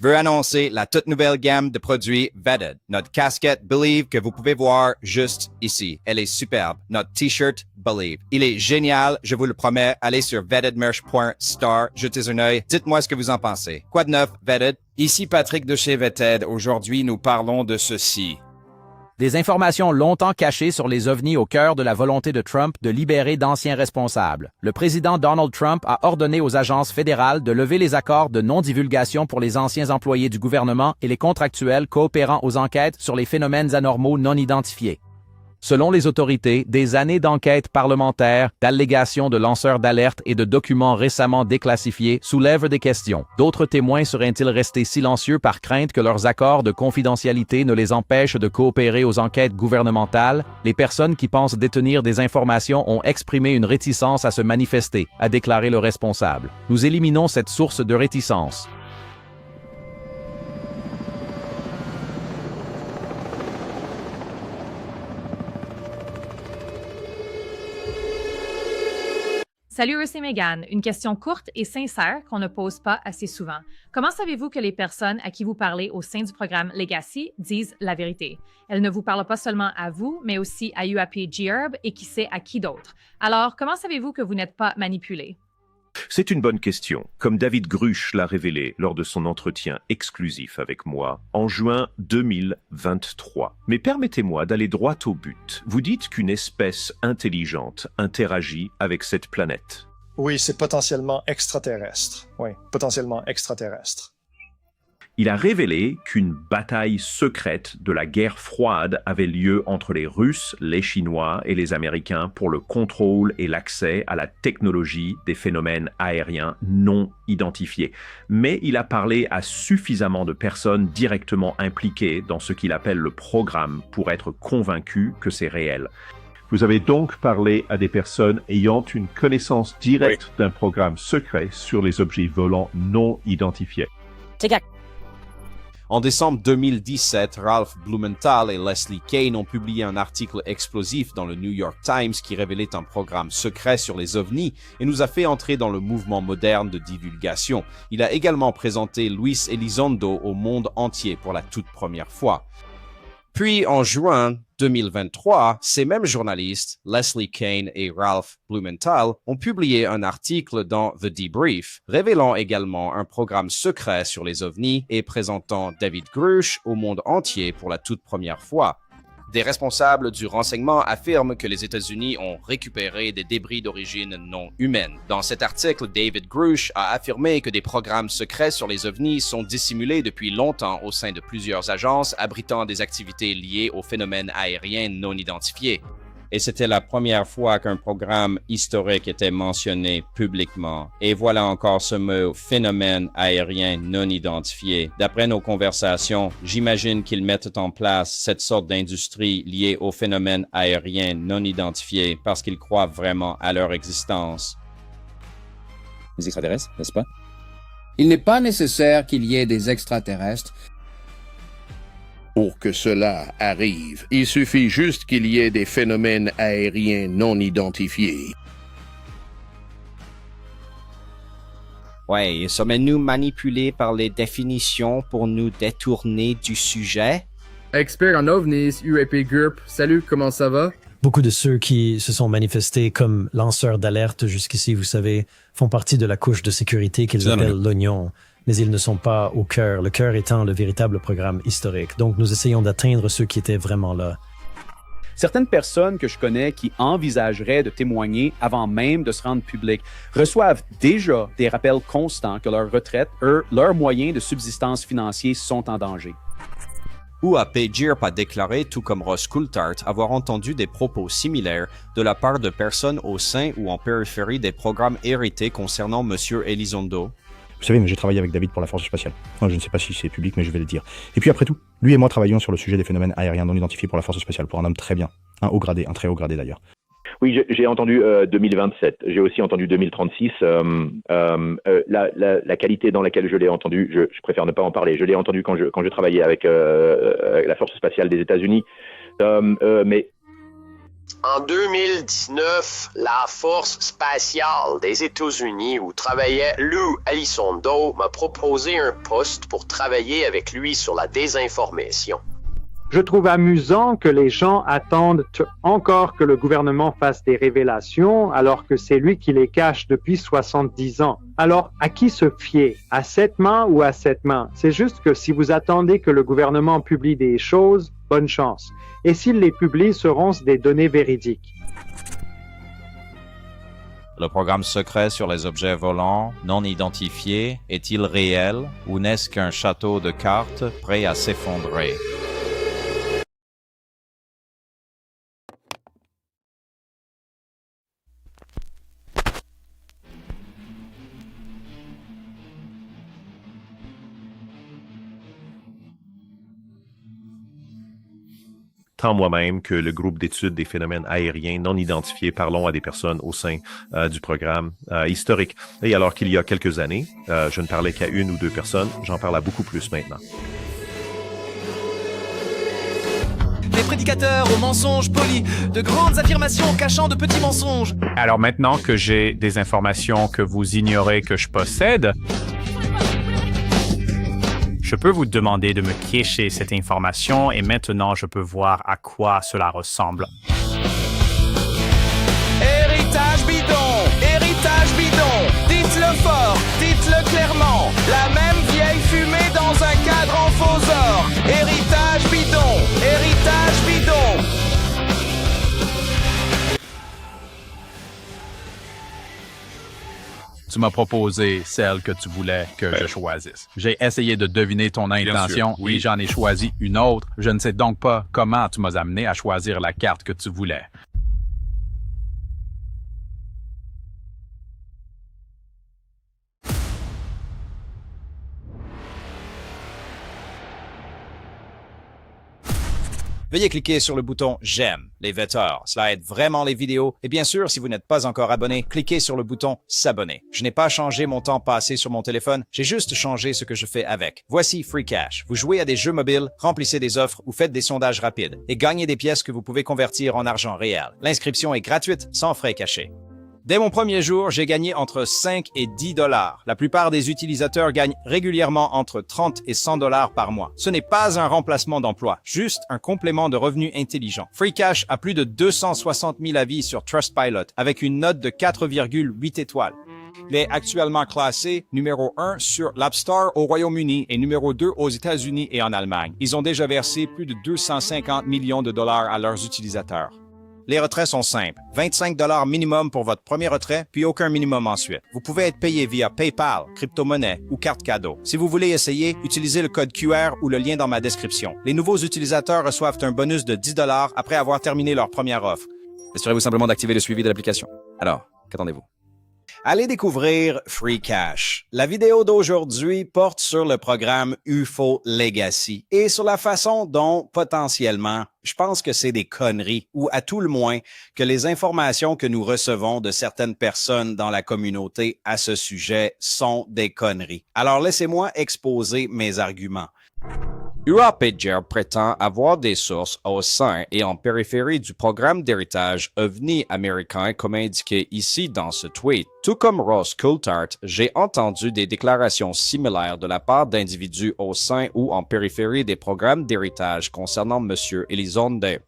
Je veux annoncer la toute nouvelle gamme de produits Vetted. Notre casquette Believe que vous pouvez voir juste ici. Elle est superbe. Notre t-shirt Believe. Il est génial, je vous le promets. Allez sur vettedmerch.store, jetez un œil. Dites-moi ce que vous en pensez. Quoi de neuf, Vetted? Ici Patrick de chez Vetted. Aujourd'hui, nous parlons de ceci. Des informations longtemps cachées sur les ovnis au cœur de la volonté de Trump de libérer d'anciens responsables. Le président Donald Trump a ordonné aux agences fédérales de lever les accords de non-divulgation pour les anciens employés du gouvernement et les contractuels coopérant aux enquêtes sur les phénomènes anormaux non identifiés. Selon les autorités, des années d'enquêtes parlementaires, d'allégations de lanceurs d'alerte et de documents récemment déclassifiés soulèvent des questions. D'autres témoins seraient-ils restés silencieux par crainte que leurs accords de confidentialité ne les empêchent de coopérer aux enquêtes gouvernementales? Les personnes qui pensent détenir des informations ont exprimé une réticence à se manifester, a déclaré le responsable. Nous éliminons cette source de réticence. Salut, c'est Megan. Une question courte et sincère qu'on ne pose pas assez souvent. Comment savez-vous que les personnes à qui vous parlez au sein du programme Legacy disent la vérité? Elles ne vous parlent pas seulement à vous, mais aussi à UAP GERB et qui sait à qui d'autre. Alors, comment savez-vous que vous n'êtes pas manipulé? C'est une bonne question, comme David Grusch l'a révélé lors de son entretien exclusif avec moi en juin 2023. Mais permettez-moi d'aller droit au but. Vous dites qu'une espèce intelligente interagit avec cette planète. Oui, c'est potentiellement extraterrestre. Oui, potentiellement extraterrestre. Il a révélé qu'une bataille secrète de la guerre froide avait lieu entre les Russes, les Chinois et les Américains pour le contrôle et l'accès à la technologie des phénomènes aériens non identifiés. Mais il a parlé à suffisamment de personnes directement impliquées dans ce qu'il appelle le programme pour être convaincu que c'est réel. Vous avez donc parlé à des personnes ayant une connaissance directe d'un programme secret sur les objets volants non identifiés. En décembre 2017, Ralph Blumenthal et Leslie Kean ont publié un article explosif dans le New York Times qui révélait un programme secret sur les ovnis et nous a fait entrer dans le mouvement moderne de divulgation. Il a également présenté Luis Elizondo au monde entier pour la toute première fois. Puis, en juin 2023, ces mêmes journalistes, Leslie Kean et Ralph Blumenthal, ont publié un article dans The Debrief, révélant également un programme secret sur les ovnis et présentant David Grusch au monde entier pour la toute première fois. Des responsables du renseignement affirment que les États-Unis ont récupéré des débris d'origine non humaine. Dans cet article, David Grusch a affirmé que des programmes secrets sur les ovnis sont dissimulés depuis longtemps au sein de plusieurs agences abritant des activités liées aux phénomènes aériens non identifiés. Et c'était la première fois qu'un programme historique était mentionné publiquement. Et voilà encore ce mot « phénomène aérien non identifié ». D'après nos conversations, j'imagine qu'ils mettent en place cette sorte d'industrie liée aux phénomènes aériens non identifiés parce qu'ils croient vraiment à leur existence. Les extraterrestres, n'est-ce pas? Il n'est pas nécessaire qu'il y ait des extraterrestres pour que cela arrive. Il suffit juste qu'il y ait des phénomènes aériens non identifiés. Ouais, sommes-nous manipulés par les définitions pour nous détourner du sujet? Expert en ovnis, UAP GERB, salut, comment ça va? Beaucoup de ceux qui se sont manifestés comme lanceurs d'alerte jusqu'ici, vous savez, font partie de la couche de sécurité qu'ils appellent l'oignon. Mais ils ne sont pas au cœur, le cœur étant le véritable programme historique. Donc, nous essayons d'atteindre ceux qui étaient vraiment là. Certaines personnes que je connais qui envisageraient de témoigner avant même de se rendre public reçoivent déjà des rappels constants que leur retraite, leurs moyens de subsistance financiers sont en danger. UAP GERB a déclaré, tout comme Ross Coulthart, avoir entendu des propos similaires de la part de personnes au sein ou en périphérie des programmes hérités concernant M. Elizondo. Vous savez, j'ai travaillé avec David pour la force spatiale. Enfin, je ne sais pas si c'est public, mais je vais le dire. Et puis après tout, lui et moi travaillions sur le sujet des phénomènes aériens non identifiés pour la force spatiale, pour un homme très bien. Un haut gradé, un très haut gradé d'ailleurs. Oui, j'ai entendu 2027. J'ai aussi entendu 2036. La qualité dans laquelle je l'ai entendu, je préfère ne pas en parler. Je l'ai entendu quand je travaillais avec la force spatiale des États-Unis. Mais En 2019, la Force spatiale des États-Unis, où travaillait Lou Elizondo, m'a proposé un poste pour travailler avec lui sur la désinformation. Je trouve amusant que les gens attendent encore que le gouvernement fasse des révélations alors que c'est lui qui les cache depuis 70 ans. Alors, à qui se fier? À 7 mains ou à 7 mains? C'est juste que si vous attendez que le gouvernement publie des choses, bonne chance. Et s'il les publie, seront-ce des données véridiques? Le programme secret sur les objets volants non identifiés est-il réel ou n'est-ce qu'un château de cartes prêt à s'effondrer? Tant moi-même que le groupe d'études des phénomènes aériens non identifiés parlons à des personnes au sein du programme historique. Et alors qu'il y a quelques années, je ne parlais qu'à 1 ou 2 personnes, j'en parle à beaucoup plus maintenant. Des prédicateurs aux mensonges polis, de grandes affirmations cachant de petits mensonges. Alors maintenant que j'ai des informations que vous ignorez que je possède, je peux vous demander de me cacher cette information et maintenant je peux voir à quoi cela ressemble. Héritage bidon, héritage bidon, dites-le fort, dites-le clairement, la même vieille fumée dans un cadre en faux or. Héritage bidon, héritage bidon. Tu m'as proposé celle que tu voulais que je choisisse. J'ai essayé de deviner ton intention et j'en ai choisi une autre. Je ne sais donc pas comment tu m'as amené à choisir la carte que tu voulais. Veuillez cliquer sur le bouton « J'aime » les vecteurs. Cela aide vraiment les vidéos. Et bien sûr, si vous n'êtes pas encore abonné, cliquez sur le bouton « S'abonner ». Je n'ai pas changé mon temps passé sur mon téléphone, j'ai juste changé ce que je fais avec. Voici Free Cash. Vous jouez à des jeux mobiles, remplissez des offres ou faites des sondages rapides et gagnez des pièces que vous pouvez convertir en argent réel. L'inscription est gratuite, sans frais cachés. Dès mon premier jour, j'ai gagné entre 5 et 10 $. La plupart des utilisateurs gagnent régulièrement entre 30 et 100 $ par mois. Ce n'est pas un remplacement d'emploi, juste un complément de revenus intelligent. Free Cash a plus de 260 000 avis sur Trustpilot avec une note de 4,8 étoiles. Il est actuellement classé numéro 1 sur l'App Store au Royaume-Uni et numéro 2 aux États-Unis et en Allemagne. Ils ont déjà versé plus de 250 millions de dollars à leurs utilisateurs. Les retraits sont simples. 25 $ minimum pour votre premier retrait, puis aucun minimum ensuite. Vous pouvez être payé via PayPal, crypto-monnaie ou carte cadeau. Si vous voulez essayer, utilisez le code QR ou le lien dans ma description. Les nouveaux utilisateurs reçoivent un bonus de 10 $ après avoir terminé leur première offre. Assurez-vous simplement d'activer le suivi de l'application. Alors, qu'attendez-vous? Allez découvrir Free Cash. La vidéo d'aujourd'hui porte sur le programme UFO Legacy et sur la façon dont, potentiellement, je pense que c'est des conneries, ou à tout le moins, que les informations que nous recevons de certaines personnes dans la communauté à ce sujet sont des conneries. Alors laissez-moi exposer mes arguments. UAPJ prétend avoir des sources au sein et en périphérie du programme d'héritage OVNI américain comme indiqué ici dans ce tweet. Tout comme Ross Coulthard, j'ai entendu des déclarations similaires de la part d'individus au sein ou en périphérie des programmes d'héritage concernant M. Elizondo.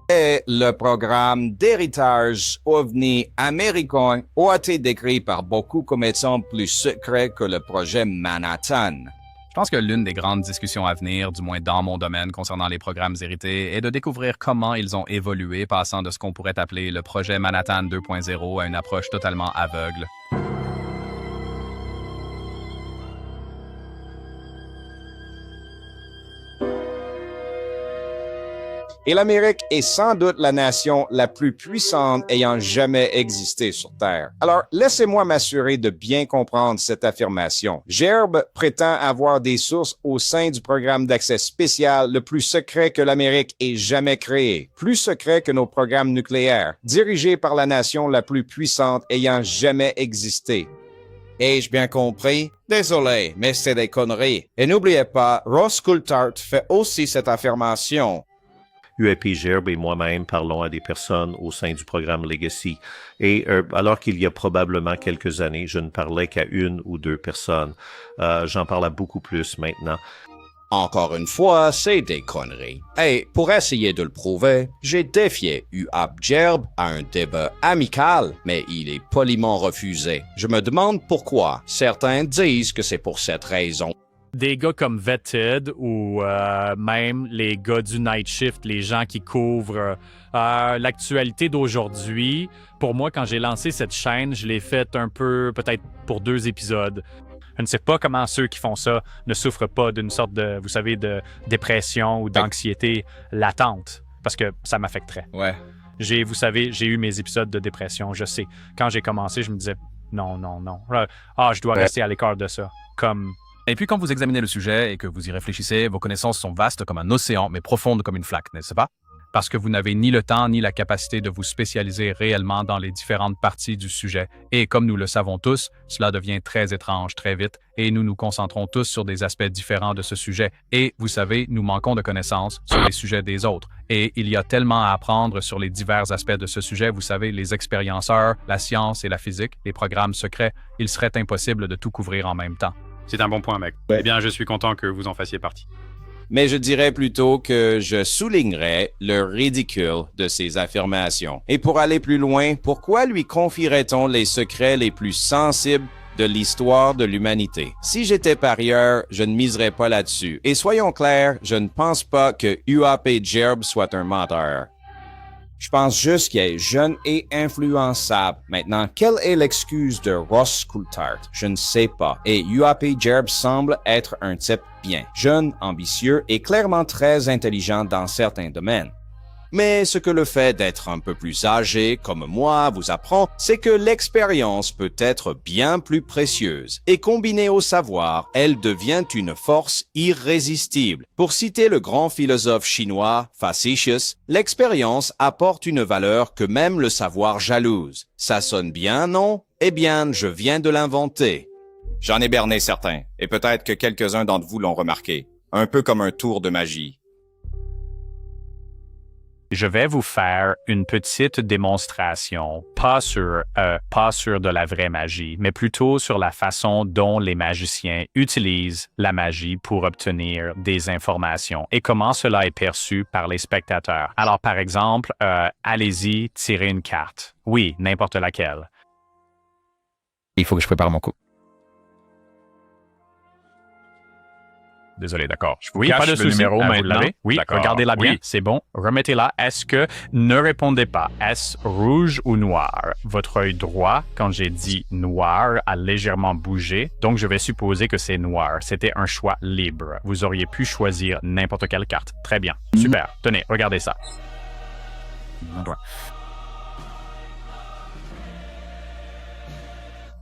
Et le programme d'héritage OVNI américain a été décrit par beaucoup comme étant plus secret que le projet Manhattan. Je pense que l'une des grandes discussions à venir, du moins dans mon domaine concernant les programmes hérités, est de découvrir comment ils ont évolué, passant de ce qu'on pourrait appeler le projet Manhattan 2.0 à une approche totalement aveugle. Et l'Amérique est sans doute la nation la plus puissante ayant jamais existé sur Terre. Alors, laissez-moi m'assurer de bien comprendre cette affirmation. Gerb prétend avoir des sources au sein du programme d'accès spécial le plus secret que l'Amérique ait jamais créé, plus secret que nos programmes nucléaires, dirigé par la nation la plus puissante ayant jamais existé. Ai-je bien compris? Désolé, mais c'est des conneries. Et n'oubliez pas, Ross Coulthard fait aussi cette affirmation. UAP Gerb et moi-même parlons à des personnes au sein du programme Legacy. Et alors qu'il y a probablement quelques années, je ne parlais qu'à 1 ou 2 personnes. J'en parle à beaucoup plus maintenant. Encore une fois, c'est des conneries. Et pour essayer de le prouver, j'ai défié UAP Gerb à un débat amical, mais il est poliment refusé. Je me demande pourquoi. Certains disent que c'est pour cette raison. Des gars comme Vetted ou même les gars du Night Shift, les gens qui couvrent l'actualité d'aujourd'hui. Pour moi, quand j'ai lancé cette chaîne, je l'ai faite un peu, peut-être pour 2 épisodes. Je ne sais pas comment ceux qui font ça ne souffrent pas d'une sorte de, vous savez, de dépression ou d'anxiété latente, parce que ça m'affecterait. Ouais. Vous savez, j'ai eu mes épisodes de dépression, je sais. Quand j'ai commencé, je me disais, non. Je dois rester à l'écart de ça. Et puis quand vous examinez le sujet et que vous y réfléchissez, vos connaissances sont vastes comme un océan, mais profondes comme une flaque, n'est-ce pas? Parce que vous n'avez ni le temps ni la capacité de vous spécialiser réellement dans les différentes parties du sujet. Et comme nous le savons tous, cela devient très étrange très vite et nous nous concentrons tous sur des aspects différents de ce sujet. Et vous savez, nous manquons de connaissances sur les sujets des autres. Et il y a tellement à apprendre sur les divers aspects de ce sujet. Vous savez, les expérienceurs, la science et la physique, les programmes secrets, il serait impossible de tout couvrir en même temps. C'est un bon point, mec. Eh bien, je suis content que vous en fassiez partie. Mais je dirais plutôt que je soulignerais le ridicule de ces affirmations. Et pour aller plus loin, pourquoi lui confierait-on les secrets les plus sensibles de l'histoire de l'humanité? Si j'étais parieur, je ne miserais pas là-dessus. Et soyons clairs, je ne pense pas que UAP Gerb soit un menteur. Je pense juste qu'il est jeune et influençable. Maintenant, quelle est l'excuse de Ross Coulthard? Je ne sais pas. Et UAP Gerb semble être un type bien, jeune, ambitieux et clairement très intelligent dans certains domaines. Mais ce que le fait d'être un peu plus âgé, comme moi, vous apprend, c'est que l'expérience peut être bien plus précieuse. Et combinée au savoir, elle devient une force irrésistible. Pour citer le grand philosophe chinois, Facetious, l'expérience apporte une valeur que même le savoir jalouse. Ça sonne bien, non? Eh bien, je viens de l'inventer. J'en ai berné certains, et peut-être que quelques-uns d'entre vous l'ont remarqué. Un peu comme un tour de magie. Je vais vous faire une petite démonstration, pas sur de la vraie magie, mais plutôt sur la façon dont les magiciens utilisent la magie pour obtenir des informations et comment cela est perçu par les spectateurs. Alors, par exemple, allez-y, tirez une carte. Oui, n'importe laquelle. Il faut que je prépare mon coup. Désolé, d'accord. Je vous Oui, cache pas de le souci. numéro Vous maintenant. l'avez? Oui, D'accord. regardez-la bien. Oui. C'est bon. Remettez-la. Ne répondez pas. Est-ce rouge ou noir? Votre œil droit, quand j'ai dit noir, a légèrement bougé. Donc, je vais supposer que c'est noir. C'était un choix libre. Vous auriez pu choisir n'importe quelle carte. Très bien. Super. Tenez, regardez ça. Mon doigt.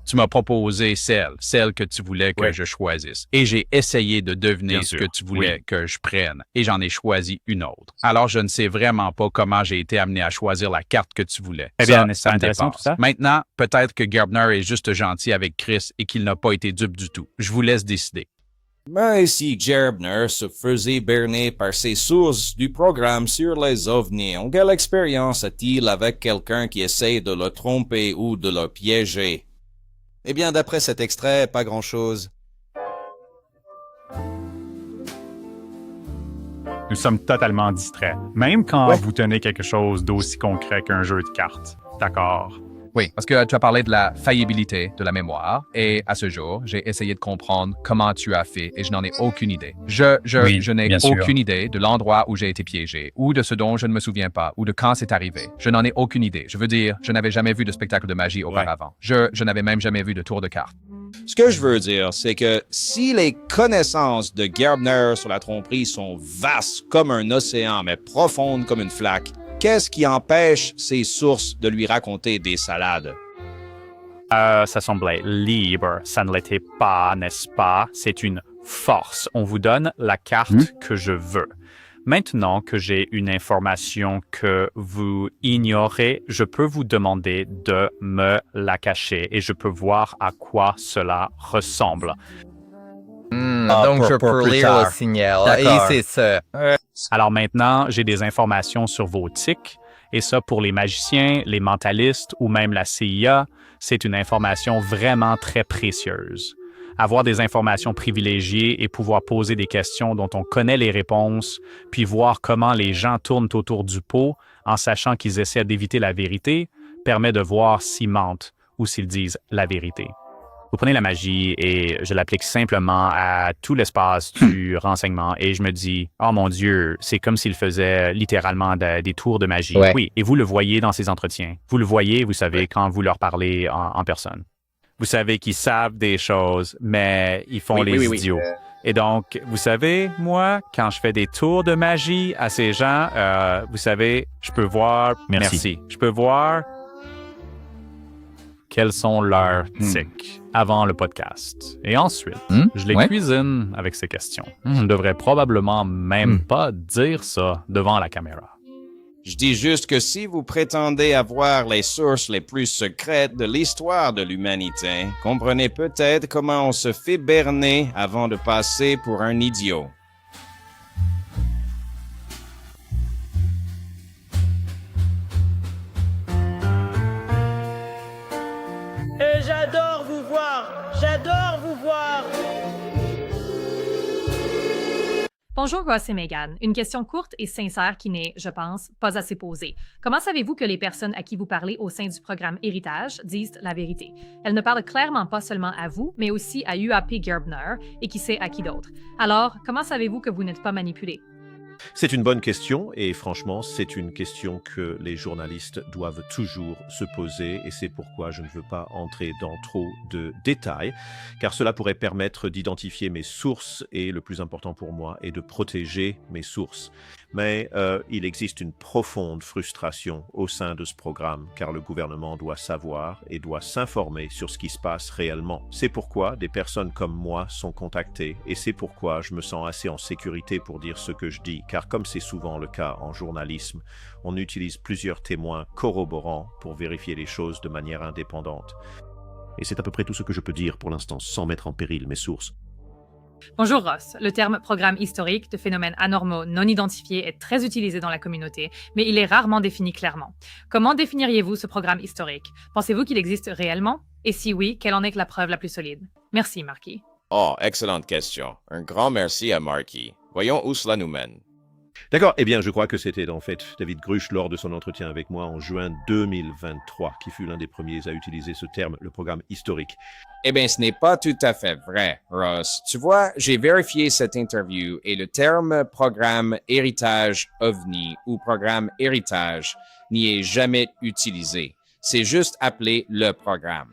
Tu m'as proposé celle que tu voulais que je choisisse. Et j'ai essayé de deviner ce que tu voulais que je prenne. Et j'en ai choisi une autre. Alors, je ne sais vraiment pas comment j'ai été amené à choisir la carte que tu voulais. Eh bien, ça me intéressant dépasse. tout ça. Maintenant, peut-être que Gerbner est juste gentil avec Chris et qu'il n'a pas été dupe du tout. Je vous laisse décider. Mais si Gerbner se faisait berner par ses sources du programme sur les ovnis, quelle expérience a-t-il avec quelqu'un qui essaie de le tromper ou de le piéger? Eh bien, d'après cet extrait, pas grand-chose. Nous sommes totalement distraits. Même quand vous tenez quelque chose d'aussi concret qu'un jeu de cartes. D'accord. Oui, parce que tu as parlé de la faillibilité de la mémoire et à ce jour, j'ai essayé de comprendre comment tu as fait et je n'en ai aucune idée. Je n'ai aucune idée de l'endroit où j'ai été piégé ou de ce dont je ne me souviens pas ou de quand c'est arrivé. Je n'en ai aucune idée. Je veux dire, je n'avais jamais vu de spectacle de magie auparavant. Je n'avais même jamais vu de tour de cartes. Ce que je veux dire, c'est que si les connaissances de Gerbner sur la tromperie sont vastes comme un océan, mais profondes comme une flaque, qu'est-ce qui empêche ces sources de lui raconter des salades? Ça semblait libre. Ça ne l'était pas, n'est-ce pas? C'est une force. On vous donne la carte que je veux. Maintenant que j'ai une information que vous ignorez, je peux vous demander de me la cacher et je peux voir à quoi cela ressemble. donc je peux lire le signal. Et c'est ça. Alors maintenant, j'ai des informations sur vos tics, et ça, pour les magiciens, les mentalistes ou même la CIA, c'est une information vraiment très précieuse. Avoir des informations privilégiées et pouvoir poser des questions dont on connaît les réponses, puis voir comment les gens tournent autour du pot en sachant qu'ils essaient d'éviter la vérité, permet de voir s'ils mentent ou s'ils disent la vérité. Vous prenez la magie et je l'applique simplement à tout l'espace du renseignement et je me dis « Oh mon Dieu, c'est comme s'il faisait littéralement des tours de magie. Ouais. » Oui, et vous le voyez dans ces entretiens. Vous le voyez, vous savez, quand vous leur parlez en personne. Vous savez qu'ils savent des choses, mais ils font les idiots. Et donc, vous savez, moi, quand je fais des tours de magie à ces gens, vous savez, je peux voir... Merci. Je peux voir quels sont leurs tics avant le podcast. Et ensuite, je les cuisine avec ces questions. Je ne devrais probablement même pas dire ça devant la caméra. Je dis juste que si vous prétendez avoir les sources les plus secrètes de l'histoire de l'humanité, comprenez peut-être comment on se fait berner avant de passer pour un idiot. Et j'adore vous voir! J'adore vous voir! Bonjour Ross et Megan. Une question courte et sincère qui n'est, je pense, pas assez posée. Comment savez-vous que les personnes à qui vous parlez au sein du programme Héritage disent la vérité? Elles ne parlent clairement pas seulement à vous, mais aussi à UAP Gerbner et qui sait à qui d'autre. Alors, comment savez-vous que vous n'êtes pas manipulé? C'est une bonne question et franchement, c'est une question que les journalistes doivent toujours se poser et c'est pourquoi je ne veux pas entrer dans trop de détails car cela pourrait permettre d'identifier mes sources et le plus important pour moi est de protéger mes sources. Mais il existe une profonde frustration au sein de ce programme car le gouvernement doit savoir et doit s'informer sur ce qui se passe réellement. C'est pourquoi des personnes comme moi sont contactées et c'est pourquoi je me sens assez en sécurité pour dire ce que je dis. Car comme c'est souvent le cas en journalisme, on utilise plusieurs témoins corroborants pour vérifier les choses de manière indépendante. Et c'est à peu près tout ce que je peux dire pour l'instant, sans mettre en péril mes sources. Bonjour Ross. Le terme programme historique de phénomènes anormaux non identifiés est très utilisé dans la communauté, mais il est rarement défini clairement. Comment définiriez-vous ce programme historique? Pensez-vous qu'il existe réellement? Et si oui, quelle en est la preuve la plus solide? Merci, Marky. Oh, excellente question. Un grand merci à Marky. Voyons où cela nous mène. D'accord, eh bien je crois que c'était en fait David Grush lors de son entretien avec moi en juin 2023 qui fut l'un des premiers à utiliser ce terme, le programme historique. Eh bien, ce n'est pas tout à fait vrai, Ross. Tu vois, j'ai vérifié cette interview et le terme programme héritage OVNI ou programme héritage n'y est jamais utilisé. C'est juste appelé le programme.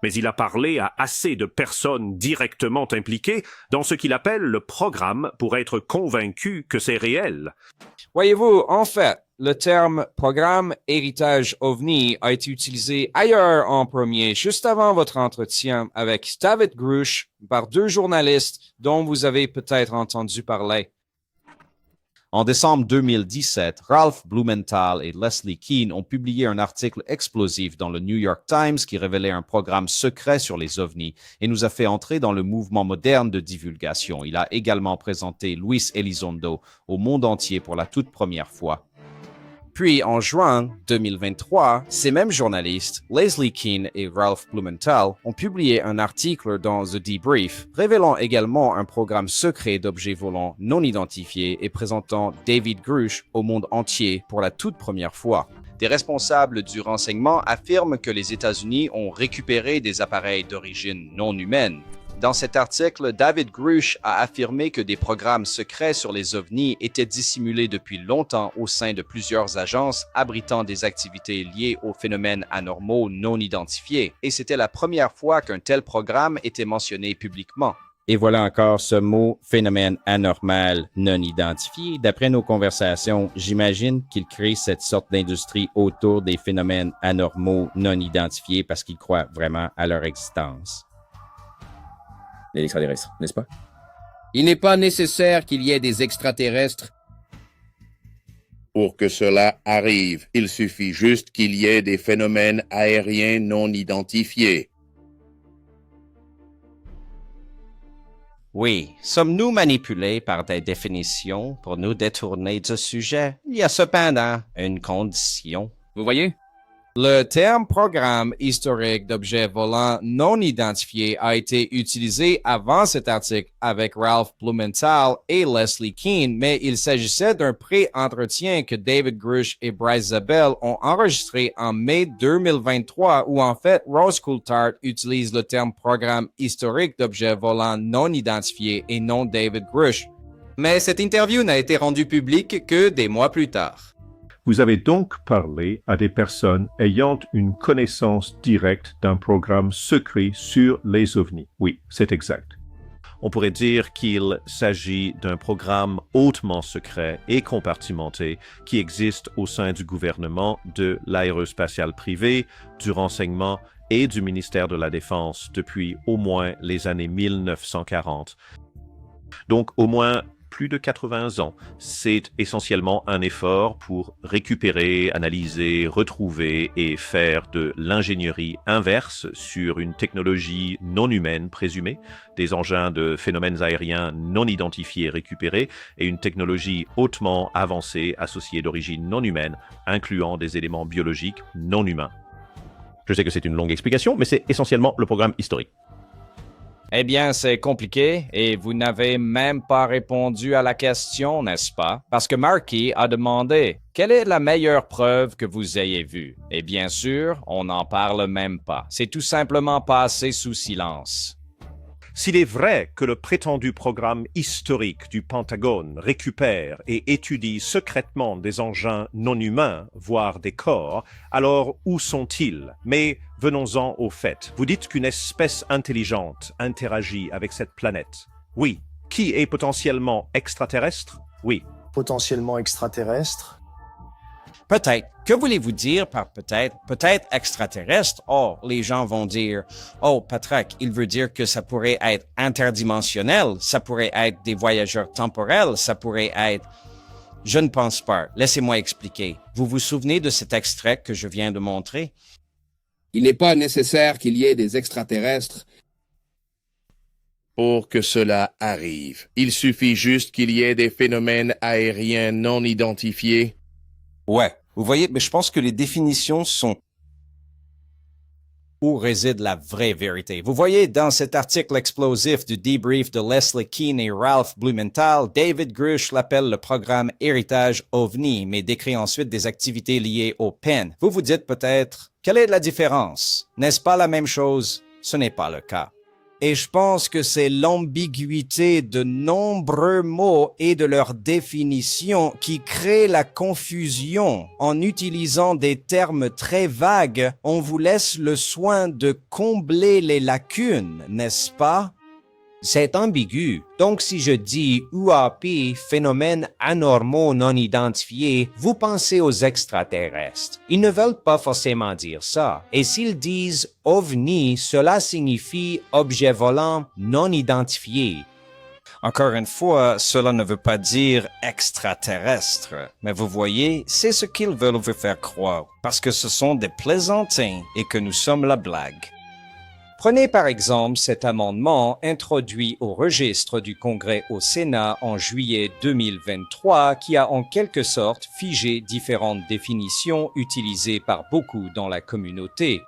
Mais il a parlé à assez de personnes directement impliquées dans ce qu'il appelle le programme pour être convaincu que c'est réel. Voyez-vous, en fait, le terme programme héritage OVNI a été utilisé ailleurs en premier, juste avant votre entretien avec David Grush par deux journalistes dont vous avez peut-être entendu parler. En décembre 2017, Ralph Blumenthal et Leslie Kean ont publié un article explosif dans le New York Times qui révélait un programme secret sur les ovnis et nous a fait entrer dans le mouvement moderne de divulgation. Il a également présenté Luis Elizondo au monde entier pour la toute première fois. Puis, en juin 2023, ces mêmes journalistes, Leslie Kean et Ralph Blumenthal, ont publié un article dans The Debrief, révélant également un programme secret d'objets volants non identifiés et présentant David Grush au monde entier pour la toute première fois. Des responsables du renseignement affirment que les États-Unis ont récupéré des appareils d'origine non humaine. Dans cet article, David Grush a affirmé que des programmes secrets sur les ovnis étaient dissimulés depuis longtemps au sein de plusieurs agences abritant des activités liées aux phénomènes anormaux non identifiés, et c'était la première fois qu'un tel programme était mentionné publiquement. Et voilà encore ce mot « phénomène anormal non identifié ». D'après nos conversations, j'imagine qu'ils créent cette sorte d'industrie autour des phénomènes anormaux non identifiés parce qu'ils croient vraiment à leur existence. Les extraterrestres, n'est-ce pas? Il n'est pas nécessaire qu'il y ait des extraterrestres. Pour que cela arrive, il suffit juste qu'il y ait des phénomènes aériens non identifiés. Oui, sommes-nous manipulés par des définitions pour nous détourner du sujet? Il y a cependant une condition. Vous voyez? Le terme programme historique d'objets volants non identifiés a été utilisé avant cet article avec Ralph Blumenthal et Leslie Kean, mais il s'agissait d'un pré-entretien que David Grush et Bryce Zabel ont enregistré en mai 2023 où en fait Rose Coulthard utilise le terme programme historique d'objets volants non identifiés et non David Grush. Mais cette interview n'a été rendue publique que des mois plus tard. Vous avez donc parlé à des personnes ayant une connaissance directe d'un programme secret sur les ovnis. Oui, c'est exact. On pourrait dire qu'il s'agit d'un programme hautement secret et compartimenté qui existe au sein du gouvernement, de l'aérospatiale privée, du renseignement et du ministère de la Défense depuis au moins les années 1940. Donc au moins plus de 80 ans. C'est essentiellement un effort pour récupérer, analyser, retrouver et faire de l'ingénierie inverse sur une technologie non humaine présumée, des engins de phénomènes aériens non identifiés récupérés et une technologie hautement avancée associée d'origine non humaine, incluant des éléments biologiques non humains. Je sais que c'est une longue explication, mais c'est essentiellement le programme historique. Eh bien, c'est compliqué et vous n'avez même pas répondu à la question, n'est-ce pas? Parce que Marky a demandé « Quelle est la meilleure preuve que vous ayez vue? » Et bien sûr, on n'en parle même pas. C'est tout simplement passé sous silence. S'il est vrai que le prétendu programme historique du Pentagone récupère et étudie secrètement des engins non humains, voire des corps, alors où sont-ils? Mais venons-en au fait. Vous dites qu'une espèce intelligente interagit avec cette planète. Oui. Qui est potentiellement extraterrestre? Oui. Potentiellement extraterrestre? Peut-être. Que voulez-vous dire par peut-être? Peut-être extraterrestre? Oh, les gens vont dire, oh, Patrick, il veut dire que ça pourrait être interdimensionnel, ça pourrait être des voyageurs temporels, ça pourrait être... Je ne pense pas. Laissez-moi expliquer. Vous vous souvenez de cet extrait que je viens de montrer? Il n'est pas nécessaire qu'il y ait des extraterrestres pour que cela arrive. Il suffit juste qu'il y ait des phénomènes aériens non identifiés. Ouais, vous voyez, mais je pense que les définitions sont où réside la vraie vérité. Vous voyez, dans cet article explosif du debrief de Leslie Kean et Ralph Blumenthal, David Grush l'appelle le programme Héritage OVNI, mais décrit ensuite des activités liées au PEN. Vous vous dites peut-être, quelle est la différence? N'est-ce pas la même chose? Ce n'est pas le cas. Et je pense que c'est l'ambiguïté de nombreux mots et de leur définition qui crée la confusion. En utilisant des termes très vagues, on vous laisse le soin de combler les lacunes, n'est-ce pas? C'est ambigu. Donc si je dis UAP, phénomènes anormaux non identifiés, vous pensez aux extraterrestres. Ils ne veulent pas forcément dire ça. Et s'ils disent OVNI, cela signifie objet volant non identifié. Encore une fois, cela ne veut pas dire extraterrestre. Mais vous voyez, c'est ce qu'ils veulent vous faire croire. Parce que ce sont des plaisantins et que nous sommes la blague. Prenez par exemple cet amendement introduit au registre du Congrès au Sénat en juillet 2023 qui a en quelque sorte figé différentes définitions utilisées par beaucoup dans la communauté.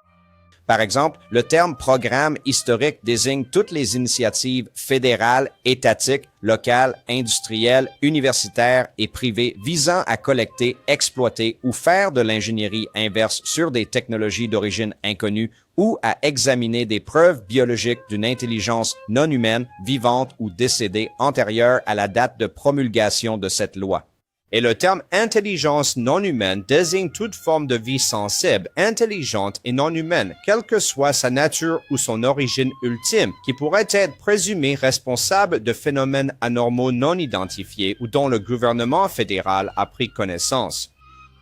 Par exemple, le terme programme historique désigne toutes les initiatives fédérales, étatiques, locales, industrielles, universitaires et privées visant à collecter, exploiter ou faire de l'ingénierie inverse sur des technologies d'origine inconnue ou à examiner des preuves biologiques d'une intelligence non humaine, vivante ou décédée antérieure à la date de promulgation de cette loi. Et le terme intelligence non humaine désigne toute forme de vie sensible, intelligente et non humaine, quelle que soit sa nature ou son origine ultime, qui pourrait être présumée responsable de phénomènes anormaux non identifiés ou dont le gouvernement fédéral a pris connaissance.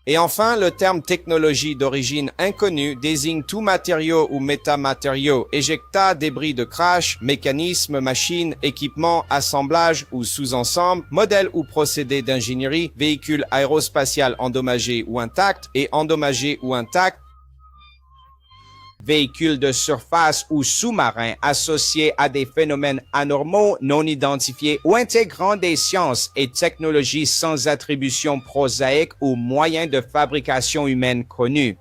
Et enfin, le terme technologie d'origine inconnue désigne tout matériau ou métamatériau, éjectat, débris de crash, mécanisme, machine, équipement, assemblage ou sous-ensemble, modèle ou procédé d'ingénierie, véhicule aérospatial endommagé ou intact et endommagé ou intact, véhicules de surface ou sous-marins associés à des phénomènes anormaux non identifiés ou intégrant des sciences et technologies sans attribution prosaïque ou moyens de fabrication humaine connus.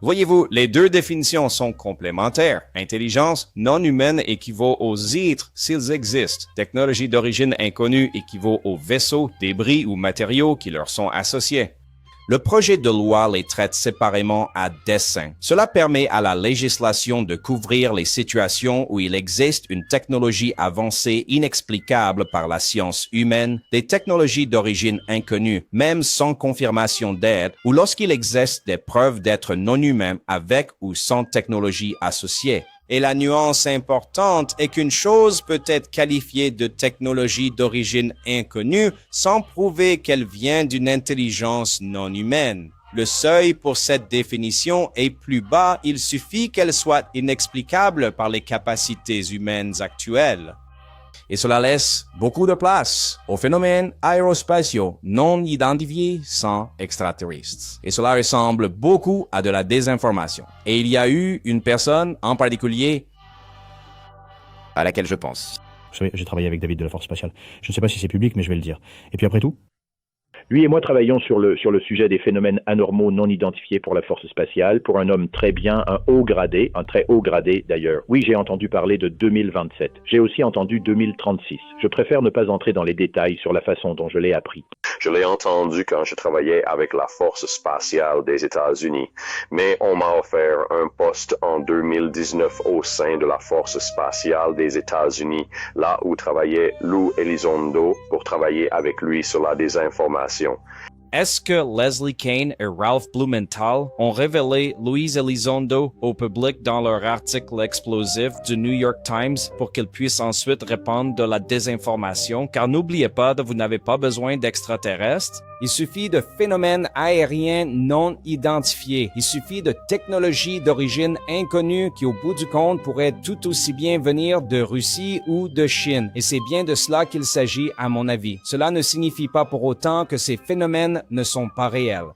Voyez-vous, les deux définitions sont complémentaires. Intelligence non humaine équivaut aux êtres s'ils existent. Technologie d'origine inconnue équivaut aux vaisseaux, débris ou matériaux qui leur sont associés. Le projet de loi les traite séparément à dessein. Cela permet à la législation de couvrir les situations où il existe une technologie avancée inexplicable par la science humaine, des technologies d'origine inconnue, même sans confirmation d'aide, ou lorsqu'il existe des preuves d'être non humain avec ou sans technologie associée. Et la nuance importante est qu'une chose peut être qualifiée de technologie d'origine inconnue sans prouver qu'elle vient d'une intelligence non humaine. Le seuil pour cette définition est plus bas, il suffit qu'elle soit inexplicable par les capacités humaines actuelles. Et cela laisse beaucoup de place aux phénomènes aérospatiaux non identifiés sans extraterrestres. Et cela ressemble beaucoup à de la désinformation. Et il y a eu une personne en particulier à laquelle je pense. Vous savez, j'ai travaillé avec David de la Force Spatiale. Je ne sais pas si c'est public, mais je vais le dire. Et puis après tout, Lui et moi travaillons sur le sujet des phénomènes anormaux non identifiés pour la force spatiale, pour un homme très bien, un très haut gradé d'ailleurs. Oui, j'ai entendu parler de 2027. J'ai aussi entendu 2036. Je préfère ne pas entrer dans les détails sur la façon dont je l'ai appris. Je l'ai entendu quand je travaillais avec la force spatiale des États-Unis, mais on m'a offert un poste en 2019 au sein de la force spatiale des États-Unis, là où travaillait Lou Elizondo pour travailler avec lui sur la désinformation. Est-ce que Leslie Kean et Ralph Blumenthal ont révélé Louise Elizondo au public dans leur article explosif du New York Times pour qu'ils puissent ensuite répandre de la désinformation? Car n'oubliez pas, vous n'avez pas besoin d'extraterrestres. Il suffit de phénomènes aériens non identifiés. Il suffit de technologies d'origine inconnue qui, au bout du compte, pourraient tout aussi bien venir de Russie ou de Chine. Et c'est bien de cela qu'il s'agit, à mon avis. Cela ne signifie pas pour autant que ces phénomènes ne sont pas réels.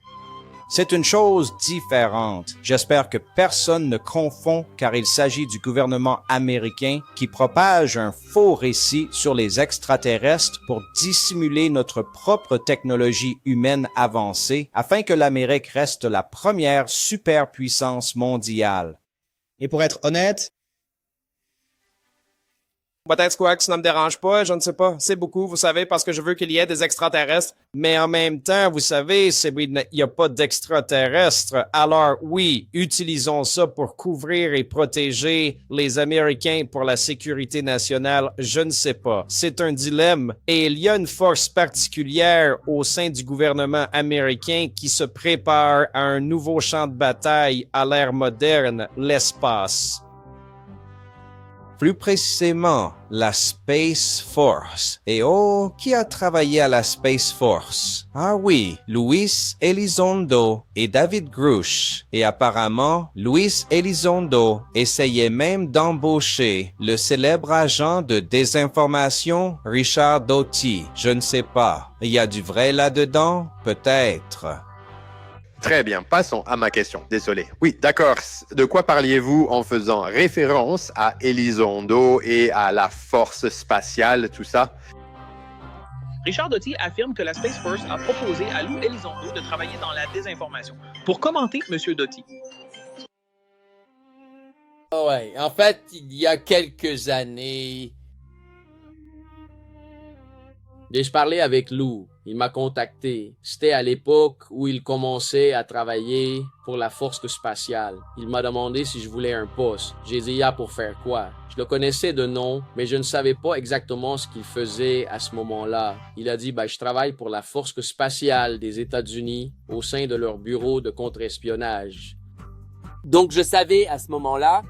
C'est une chose différente. J'espère que personne ne confond car il s'agit du gouvernement américain qui propage un faux récit sur les extraterrestres pour dissimuler notre propre technologie humaine avancée afin que l'Amérique reste la première superpuissance mondiale. Et pour être honnête, peut-être quoi que ça ne me dérange pas, je ne sais pas. C'est beaucoup, vous savez, parce que je veux qu'il y ait des extraterrestres. Mais en même temps, vous savez, il n'y a pas d'extraterrestres. Alors oui, utilisons ça pour couvrir et protéger les Américains pour la sécurité nationale. Je ne sais pas. C'est un dilemme. Et il y a une force particulière au sein du gouvernement américain qui se prépare à un nouveau champ de bataille à l'ère moderne, l'espace. Plus précisément, la Space Force. Et oh, qui a travaillé à la Space Force? Ah oui, Luis Elizondo et David Grush. Et apparemment, Luis Elizondo essayait même d'embaucher le célèbre agent de désinformation Richard Doty. Je ne sais pas. Il y a du vrai là-dedans? Peut-être. Très bien, passons à ma question. Désolé. Oui, d'accord. De quoi parliez-vous en faisant référence à Elizondo et à la force spatiale, tout ça? Richard Doty affirme que la Space Force a proposé à Lou Elizondo de travailler dans la désinformation. Pour commenter, M. Doty. Ouais, en fait, il y a quelques années, j'ai parlé avec Lou. Il m'a contacté. C'était à l'époque où il commençait à travailler pour la force spatiale. Il m'a demandé si je voulais un poste. J'ai dit pour faire quoi? Je le connaissais de nom, mais je ne savais pas exactement ce qu'il faisait à ce moment-là. Il a dit je travaille pour la force spatiale des États-Unis au sein de leur bureau de contre-espionnage. Donc je savais à ce moment-là.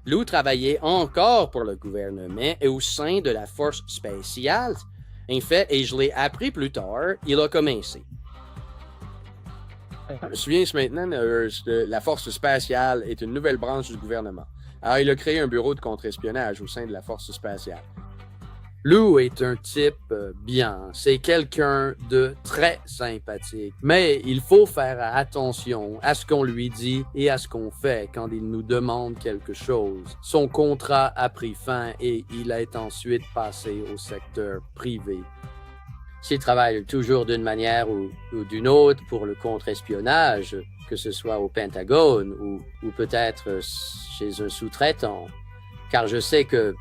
Lou travaillait encore pour le gouvernement et au sein de la force spatiale. En fait, et je l'ai appris plus tard, il a commencé. Je me souviens maintenant, la force spatiale est une nouvelle branche du gouvernement. Alors, il a créé un bureau de contre-espionnage au sein de la force spatiale. Lou est un type bien, c'est quelqu'un de très sympathique, mais il faut faire attention à ce qu'on lui dit et à ce qu'on fait quand il nous demande quelque chose. Son contrat a pris fin et il est ensuite passé au secteur privé. S'il travaille toujours d'une manière ou d'une autre pour le contre-espionnage, que ce soit au Pentagone ou peut-être chez un sous-traitant, car je sais que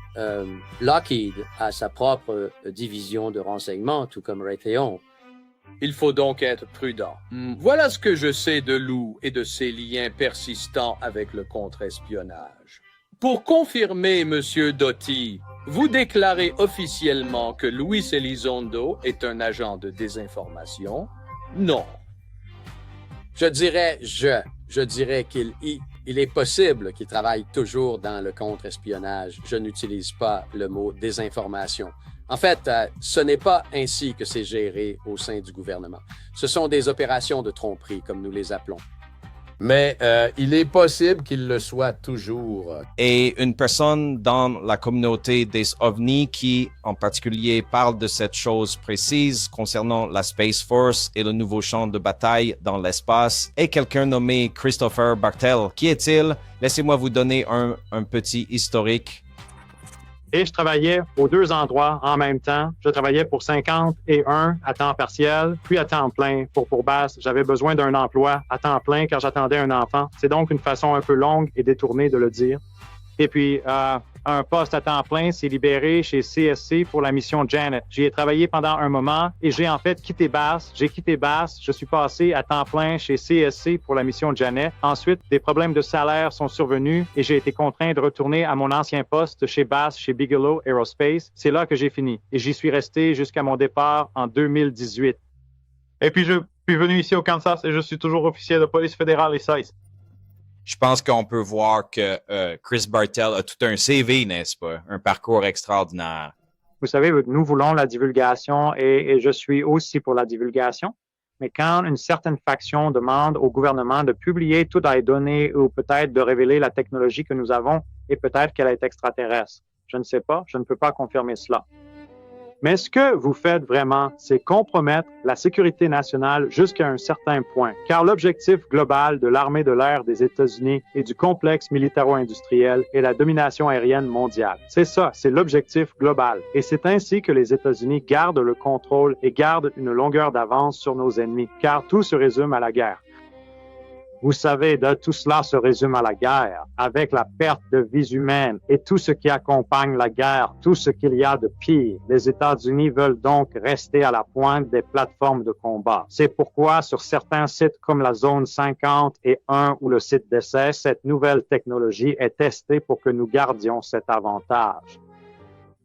Lockheed a sa propre division de renseignement, tout comme Raytheon. Il faut donc être prudent. Voilà ce que je sais de Lou et de ses liens persistants avec le contre-espionnage. Pour confirmer, Monsieur Doty, vous déclarez officiellement que Luis Elizondo est un agent de désinformation? Non. Je dirais qu'il est possible qu'il travaille toujours dans le contre-espionnage. Je n'utilise pas le mot désinformation. En fait, ce n'est pas ainsi que c'est géré au sein du gouvernement. Ce sont des opérations de tromperie, comme nous les appelons. Mais il est possible qu'il le soit toujours. Et une personne dans la communauté des OVNI qui, en particulier, parle de cette chose précise concernant la Space Force et le nouveau champ de bataille dans l'espace est quelqu'un nommé Christopher Bartel. Qui est-il? Laissez-moi vous donner un petit historique. Et je travaillais aux deux endroits en même temps. Je travaillais pour 51 à temps partiel, puis à temps plein pour Bass. J'avais besoin d'un emploi à temps plein car j'attendais un enfant. C'est donc une façon un peu longue et détournée de le dire. Et puis, un poste à temps plein s'est libéré chez CSC pour la mission Janet. J'y ai travaillé pendant un moment et j'ai en fait quitté Bass. J'ai quitté Bass. Je suis passé à temps plein chez CSC pour la mission Janet. Ensuite, des problèmes de salaire sont survenus et j'ai été contraint de retourner à mon ancien poste chez Bass, chez Bigelow Aerospace. C'est là que j'ai fini et j'y suis resté jusqu'à mon départ en 2018. Et puis, je suis venu ici au Kansas et je suis toujours officier de police fédérale et 16. Je pense qu'on peut voir que Chris Bartel a tout un CV, n'est-ce pas? Un parcours extraordinaire. Vous savez, nous voulons la divulgation et je suis aussi pour la divulgation. Mais quand une certaine faction demande au gouvernement de publier toutes les données ou peut-être de révéler la technologie que nous avons et peut-être qu'elle est extraterrestre, je ne sais pas, je ne peux pas confirmer cela. Mais ce que vous faites vraiment, c'est compromettre la sécurité nationale jusqu'à un certain point, car l'objectif global de l'armée de l'air des États-Unis et du complexe militaro-industriel est la domination aérienne mondiale. C'est ça, c'est l'objectif global. Et c'est ainsi que les États-Unis gardent le contrôle et gardent une longueur d'avance sur nos ennemis, car tout se résume à la guerre. Vous savez, tout cela se résume à la guerre, avec la perte de vies humaines et tout ce qui accompagne la guerre, tout ce qu'il y a de pire. Les États-Unis veulent donc rester à la pointe des plateformes de combat. C'est pourquoi sur certains sites comme la Zone 50 et 1 ou le site d'essai, cette nouvelle technologie est testée pour que nous gardions cet avantage.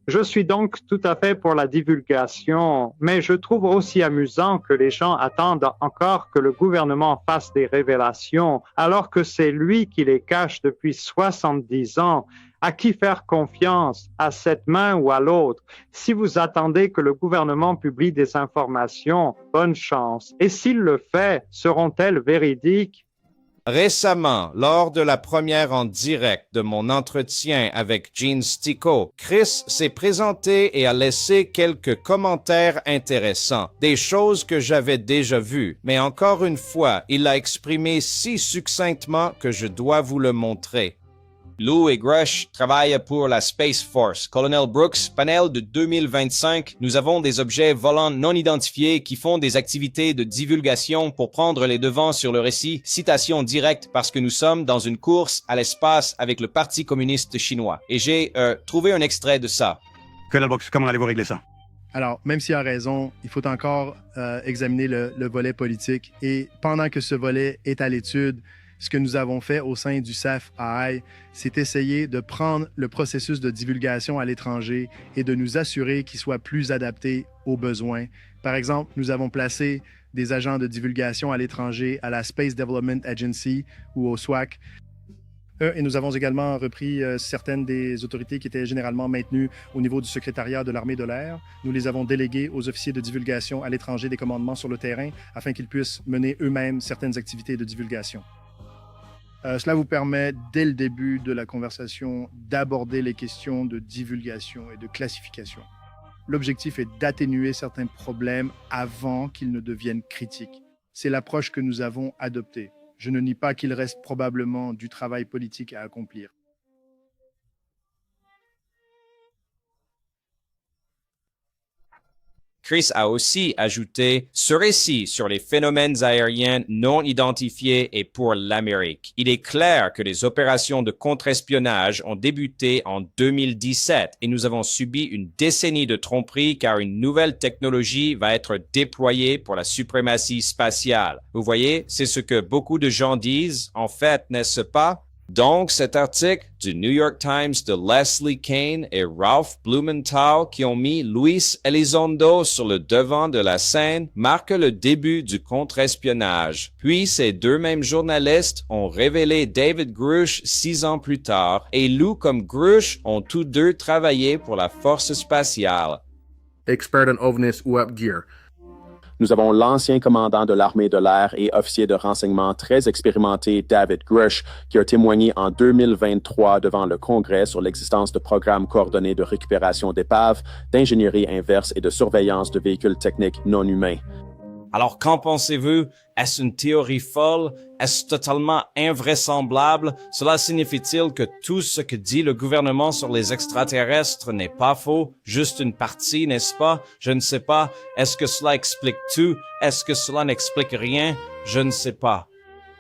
Je suis donc tout à fait pour la divulgation, mais je trouve aussi amusant que les gens attendent encore que le gouvernement fasse des révélations, alors que c'est lui qui les cache depuis 70 ans. À qui faire confiance? À cette main ou à l'autre? Si vous attendez que le gouvernement publie des informations, bonne chance. Et s'il le fait, seront-elles véridiques? Récemment, lors de la première en direct de mon entretien avec Gene Sticco, Chris s'est présenté et a laissé quelques commentaires intéressants, des choses que j'avais déjà vues, mais encore une fois, il l'a exprimé si succinctement que je dois vous le montrer. Lou et Grush travaillent pour la Space Force. Colonel Brooks, panel de 2025, nous avons des objets volants non identifiés qui font des activités de divulgation pour prendre les devants sur le récit. Citation directe parce que nous sommes dans une course à l'espace avec le Parti communiste chinois. Et j'ai trouvé un extrait de ça. Colonel Brooks, comment allez-vous régler ça? Alors, même s'il a raison, il faut encore examiner le volet politique. Et pendant que ce volet est à l'étude, ce que nous avons fait au sein du SAF-AI, c'est essayer de prendre le processus de divulgation à l'étranger et de nous assurer qu'il soit plus adapté aux besoins. Par exemple, nous avons placé des agents de divulgation à l'étranger à la Space Development Agency ou au SWAC. Et nous avons également repris certaines des autorités qui étaient généralement maintenues au niveau du secrétariat de l'armée de l'air. Nous les avons déléguées aux officiers de divulgation à l'étranger des commandements sur le terrain afin qu'ils puissent mener eux-mêmes certaines activités de divulgation. Cela vous permet, dès le début de la conversation, d'aborder les questions de divulgation et de classification. L'objectif est d'atténuer certains problèmes avant qu'ils ne deviennent critiques. C'est l'approche que nous avons adoptée. Je ne nie pas qu'il reste probablement du travail politique à accomplir. Chris a aussi ajouté ce récit sur les phénomènes aériens non identifiés est pour l'Amérique. Il est clair que les opérations de contre-espionnage ont débuté en 2017 et nous avons subi une décennie de tromperie car une nouvelle technologie va être déployée pour la suprématie spatiale. Vous voyez, c'est ce que beaucoup de gens disent, en fait, n'est-ce pas? Donc, cet article du New York Times de Leslie Kean et Ralph Blumenthal qui ont mis Luis Elizondo sur le devant de la scène marque le début du contre-espionnage. Puis, ces deux mêmes journalistes ont révélé David Grush 6 ans plus tard et Lou comme Grush ont tous deux travaillé pour la force spatiale. Expert in ovnis UAP gear. Nous avons l'ancien commandant de l'armée de l'air et officier de renseignement très expérimenté David Grush, qui a témoigné en 2023 devant le Congrès sur l'existence de programmes coordonnés de récupération d'épaves, d'ingénierie inverse et de surveillance de véhicules techniques non humains. Alors, qu'en pensez-vous? Est-ce une théorie folle? Est-ce totalement invraisemblable? Cela signifie-t-il que tout ce que dit le gouvernement sur les extraterrestres n'est pas faux? Juste une partie, n'est-ce pas? Je ne sais pas. Est-ce que cela explique tout? Est-ce que cela n'explique rien? Je ne sais pas.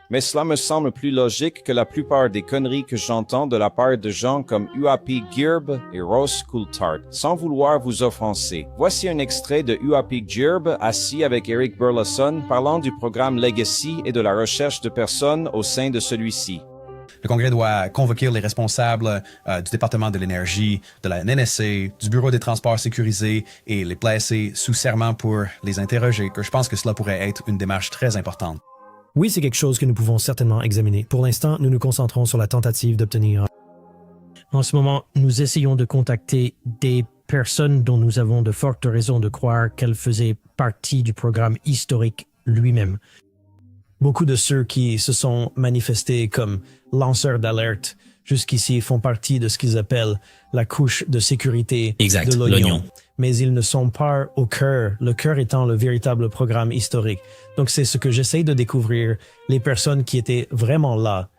Mais cela me semble plus logique que la plupart des conneries que j'entends de la part de gens comme UAP Girb et Ross Coulthard, sans vouloir vous offenser. Voici un extrait de UAP Girb assis avec Eric Burleson parlant du programme Legacy et de la recherche de personnes au sein de celui-ci. Le Congrès doit convoquer les responsables du département de l'énergie, de la NNSA, du Bureau des transports sécurisés et les placer sous serment pour les interroger, que je pense que cela pourrait être une démarche très importante. Oui, c'est quelque chose que nous pouvons certainement examiner. Pour l'instant, nous nous concentrons sur la tentative d'obtenir. En ce moment, nous essayons de contacter des personnes dont nous avons de fortes raisons de croire qu'elles faisaient partie du programme historique lui-même. Beaucoup de ceux qui se sont manifestés comme lanceurs d'alerte jusqu'ici font partie de ce qu'ils appellent la couche de sécurité de l'oignon. Mais ils ne sont pas au cœur, le cœur étant le véritable programme historique. Donc c'est ce que j'essaie de découvrir, les personnes qui étaient vraiment là.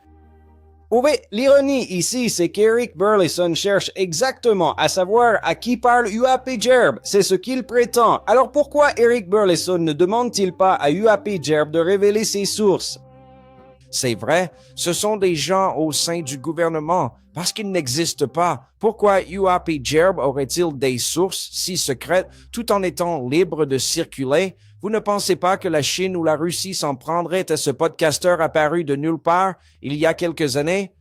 Oui, l'ironie ici, c'est qu'Eric Burleson cherche exactement à savoir à qui parle UAP Gerb. C'est ce qu'il prétend. Alors pourquoi Eric Burleson ne demande-t-il pas à UAP Gerb de révéler ses sources? C'est vrai, ce sont des gens au sein du gouvernement, parce qu'ils n'existent pas. Pourquoi UAP Gerb aurait-il des sources si secrètes tout en étant libre de circuler? Vous ne pensez pas que la Chine ou la Russie s'en prendrait à ce podcasteur apparu de nulle part il y a quelques années?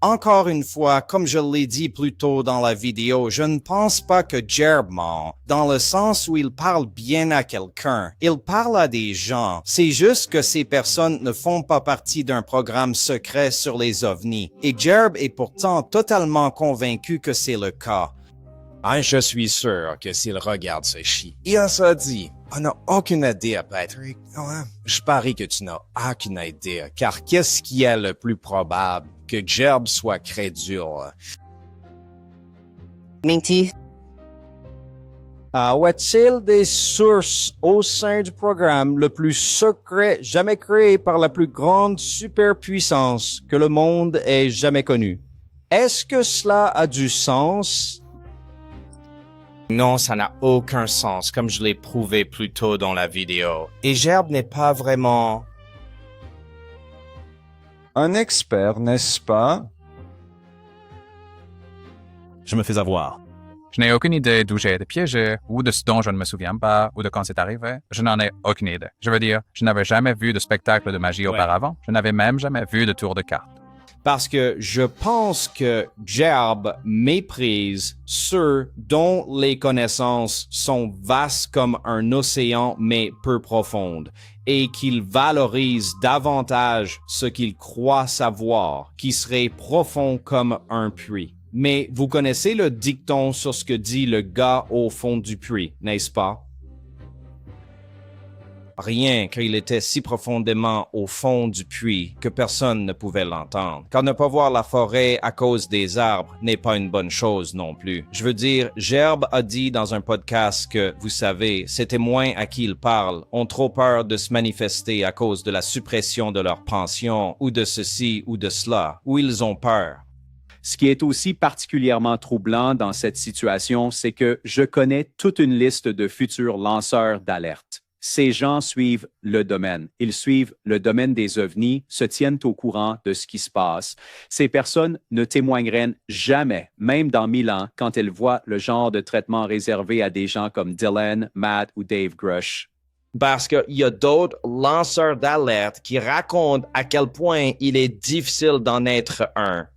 Encore une fois, comme je l'ai dit plus tôt dans la vidéo, je ne pense pas que Gerb ment, dans le sens où il parle bien à quelqu'un. Il parle à des gens. C'est juste que ces personnes ne font pas partie d'un programme secret sur les ovnis. Et Gerb est pourtant totalement convaincu que c'est le cas. Ah, je suis sûr que s'il regarde ce chi, il a ça dit. On n'a aucune idée, Patrick. Je parie que tu n'as aucune idée, car qu'est-ce qui est le plus probable? Que Gerb soit crédule. Minty. Y-t-il des sources au sein du programme le plus secret jamais créé par la plus grande superpuissance que le monde ait jamais connue? Est-ce que cela a du sens? Non, ça n'a aucun sens, comme je l'ai prouvé plus tôt dans la vidéo. Et Gerb n'est pas vraiment un expert, n'est-ce pas? Je me fais avoir. Je n'ai aucune idée d'où j'ai été piégé, ou de ce dont je ne me souviens pas, ou de quand c'est arrivé. Je n'en ai aucune idée. Je veux dire, je n'avais jamais vu de spectacle de magie auparavant. Je n'avais même jamais vu de tour de cartes. Parce que je pense que Gerb méprise ceux dont les connaissances sont vastes comme un océan mais peu profondes et qu'il valorise davantage ce qu'il croit savoir, qui serait profond comme un puits. Mais vous connaissez le dicton sur ce que dit le gars au fond du puits, n'est-ce pas? Rien, car il était si profondément au fond du puits que personne ne pouvait l'entendre. Car ne pas voir la forêt à cause des arbres n'est pas une bonne chose non plus. Je veux dire, Gerbe a dit dans un podcast que, vous savez, ces témoins à qui il parle ont trop peur de se manifester à cause de la suppression de leur pension ou de ceci ou de cela, ou ils ont peur. Ce qui est aussi particulièrement troublant dans cette situation, c'est que je connais toute une liste de futurs lanceurs d'alerte. Ces gens suivent le domaine. Ils suivent le domaine des ovnis, se tiennent au courant de ce qui se passe. Ces personnes ne témoigneraient jamais, même dans 1000 ans, quand elles voient le genre de traitement réservé à des gens comme Dylan, Matt ou Dave Grush. Parce qu'il y a d'autres lanceurs d'alerte qui racontent à quel point il est difficile d'en être un.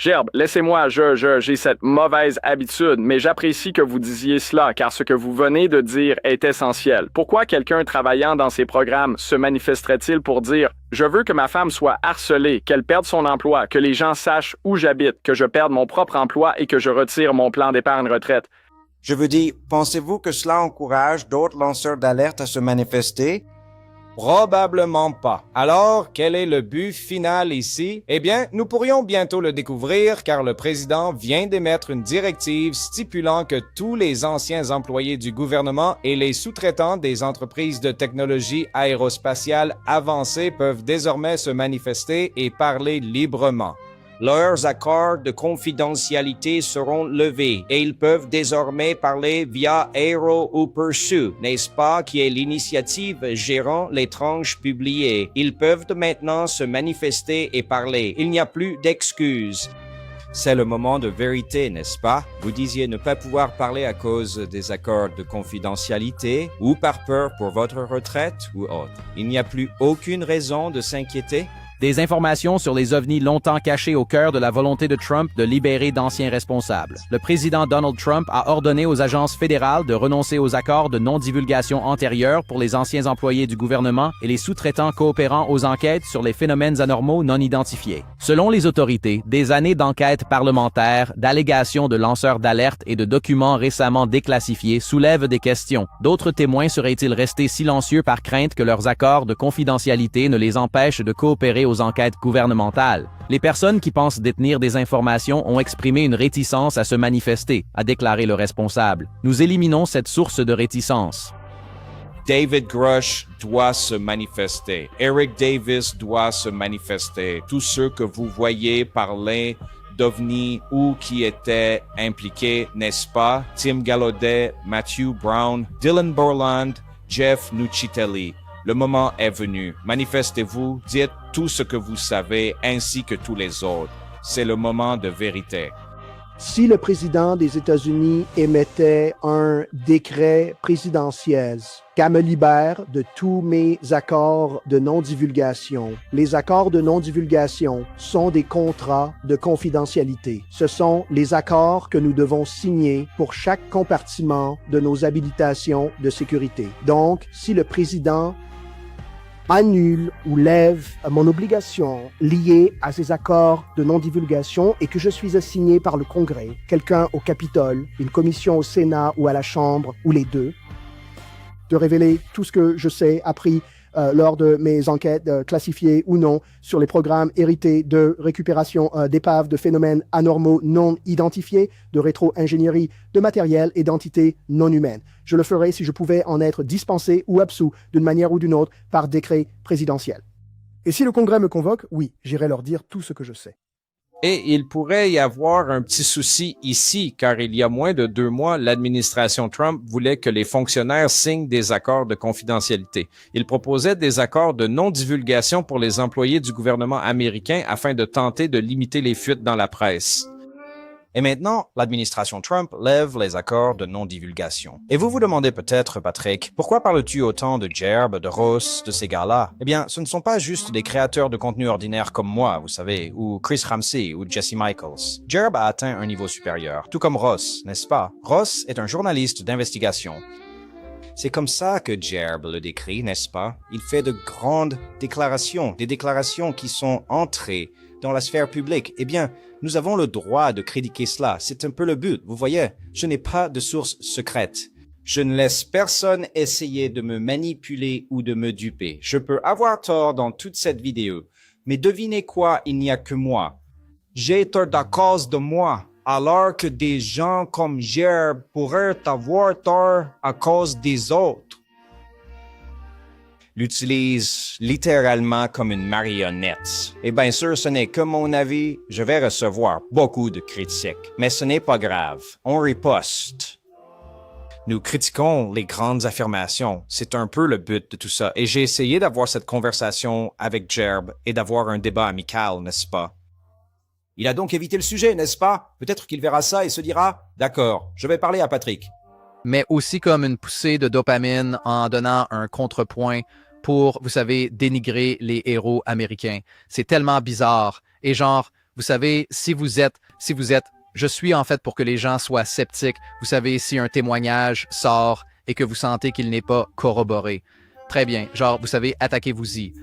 Gerbe, laissez-moi, j'ai cette mauvaise habitude, mais j'apprécie que vous disiez cela, car ce que vous venez de dire est essentiel. Pourquoi quelqu'un travaillant dans ces programmes se manifesterait-il pour dire « Je veux que ma femme soit harcelée, qu'elle perde son emploi, que les gens sachent où j'habite, que je perde mon propre emploi et que je retire mon plan d'épargne retraite ». Je veux dire, pensez-vous que cela encourage d'autres lanceurs d'alerte à se manifester? Probablement pas. Alors, quel est le but final ici? Eh bien, nous pourrions bientôt le découvrir car le président vient d'émettre une directive stipulant que tous les anciens employés du gouvernement et les sous-traitants des entreprises de technologie aérospatiale avancées peuvent désormais se manifester et parler librement. Leurs accords de confidentialité seront levés et ils peuvent désormais parler via Aero ou Pursue, n'est-ce pas, qui est l'initiative gérant les tranches publiées. Ils peuvent maintenant se manifester et parler. Il n'y a plus d'excuses. C'est le moment de vérité, n'est-ce pas? Vous disiez ne pas pouvoir parler à cause des accords de confidentialité ou par peur pour votre retraite ou autre. Il n'y a plus aucune raison de s'inquiéter? Des informations sur les ovnis longtemps cachés au cœur de la volonté de Trump de libérer d'anciens responsables. Le président Donald Trump a ordonné aux agences fédérales de renoncer aux accords de non-divulgation antérieurs pour les anciens employés du gouvernement et les sous-traitants coopérant aux enquêtes sur les phénomènes anormaux non identifiés. Selon les autorités, des années d'enquêtes parlementaires, d'allégations de lanceurs d'alerte et de documents récemment déclassifiés soulèvent des questions. D'autres témoins seraient-ils restés silencieux par crainte que leurs accords de confidentialité ne les empêchent de coopérer aux enquêtes gouvernementales? Les personnes qui pensent détenir des informations ont exprimé une réticence à se manifester, a déclaré le responsable. Nous éliminons cette source de réticence. David Grush doit se manifester. Eric Davis doit se manifester. Tous ceux que vous voyez parler d'OVNI ou qui étaient impliqués, n'est-ce pas? Tim Gallaudet, Matthew Brown, Dylan Borland, Jeff Nuccitelli. Le moment est venu. Manifestez-vous, dites tout ce que vous savez ainsi que tous les autres. C'est le moment de vérité. Si le président des États-Unis émettait un décret présidentiel qu'elle me libère de tous mes accords de non-divulgation. Les accords de non-divulgation sont des contrats de confidentialité. Ce sont les accords que nous devons signer pour chaque compartiment de nos habilitations de sécurité. Donc, si le président annule ou lève mon obligation liée à ces accords de non-divulgation et que je suis assigné par le Congrès, quelqu'un au Capitole, une commission au Sénat ou à la Chambre, ou les deux, de révéler tout ce que je sais, appris lors de mes enquêtes classifiées ou non sur les programmes hérités de récupération d'épaves, de phénomènes anormaux non identifiés, de rétro-ingénierie, de matériel et d'entités non humaines. Je le ferai si je pouvais en être dispensé ou absous d'une manière ou d'une autre par décret présidentiel. Et si le Congrès me convoque, oui, j'irai leur dire tout ce que je sais. Et il pourrait y avoir un petit souci ici, car il y a moins de 2 mois, l'administration Trump voulait que les fonctionnaires signent des accords de confidentialité. Il proposait des accords de non-divulgation pour les employés du gouvernement américain afin de tenter de limiter les fuites dans la presse. Et maintenant, l'administration Trump lève les accords de non-divulgation. Et vous vous demandez peut-être, Patrick, pourquoi parles-tu autant de Gerbe, de Ross, de ces gars-là? Eh bien, ce ne sont pas juste des créateurs de contenu ordinaire comme moi, vous savez, ou Chris Ramsey, ou Jesse Michaels. Gerbe a atteint un niveau supérieur, tout comme Ross, n'est-ce pas? Ross est un journaliste d'investigation. C'est comme ça que Gerbe le décrit, n'est-ce pas? Il fait de grandes déclarations, des déclarations qui sont entrées dans la sphère publique. Eh bien, nous avons le droit de critiquer cela. C'est un peu le but. Vous voyez, je n'ai pas de source secrète. Je ne laisse personne essayer de me manipuler ou de me duper. Je peux avoir tort dans toute cette vidéo, mais devinez quoi, il n'y a que moi. J'ai tort à cause de moi, alors que des gens comme Gerb pourraient avoir tort à cause des autres. L'utilise littéralement comme une marionnette. Et bien sûr, ce n'est que mon avis. Je vais recevoir beaucoup de critiques. Mais ce n'est pas grave. On riposte. Nous critiquons les grandes affirmations. C'est un peu le but de tout ça. Et j'ai essayé d'avoir cette conversation avec Gerb et d'avoir un débat amical, n'est-ce pas? Il a donc évité le sujet, n'est-ce pas? Peut-être qu'il verra ça et se dira « D'accord, je vais parler à Patrick. » Mais aussi comme une poussée de dopamine en donnant un contrepoint pour, vous savez, dénigrer les héros américains. C'est tellement bizarre. Et genre, vous savez, si vous êtes, je suis en fait pour que les gens soient sceptiques. Vous savez, si un témoignage sort et que vous sentez qu'il n'est pas corroboré. Très bien. Genre, vous savez, attaquez-vous-y.